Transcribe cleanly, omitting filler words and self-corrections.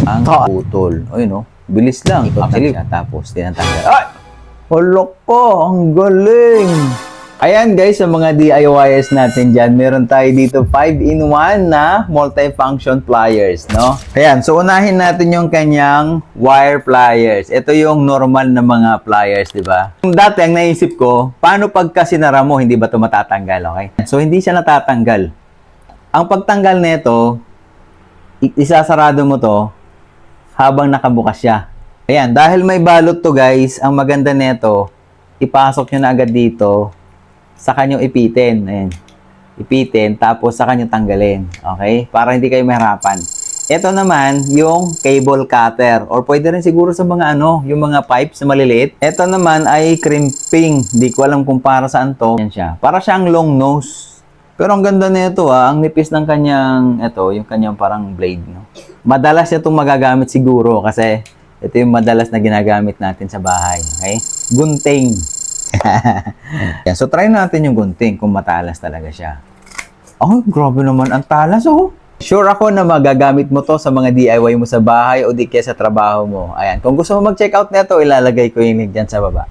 Ang putol. Ayun, no? Bilis lang. Actually, tapos tinatanggal. Ay! Hulok po! Ang galing! Ayan guys, sa mga DIYers natin dyan, meron tayo dito 5-in-1 na multifunction pliers, no? Ayan, so unahin natin yung kanyang wire pliers. Ito yung normal na mga pliers, di ba? Dati, ang naisip ko, paano pagka sinara mo, hindi ba ito matatanggal, okay? So, hindi siya natatanggal. Ang pagtanggal nito, isasarado mo to habang nakabukas siya. Ayan, dahil may balot to guys, ang maganda nito, ipasok nyo na agad dito, sa kanyang ipitin. Ayan. Ipitin, tapos sa kanyang tanggalin. Okay? Para hindi kayo mahirapan. Ito naman, yung cable cutter. Or pwede rin siguro sa mga yung mga pipes na maliliit. Ito naman ay crimping. Hindi ko alam kung para saan to. Yan siya. Para siyang long nose. Pero ang ganda nito ang nipis ng kanyang, yung kanyang parang blade. No? Madalas itong magagamit siguro kasi ito yung madalas na ginagamit natin sa bahay. Okay? Gunting. Yan. So, try natin yung gunting kung matalas talaga siya. Oh, grabe naman ang talas, oh. Sure ako na magagamit mo to sa mga DIY mo sa bahay o di kaya sa trabaho mo. Ayan. Kung gusto mo mag-check out nito, ilalagay ko yung link dyan sa baba.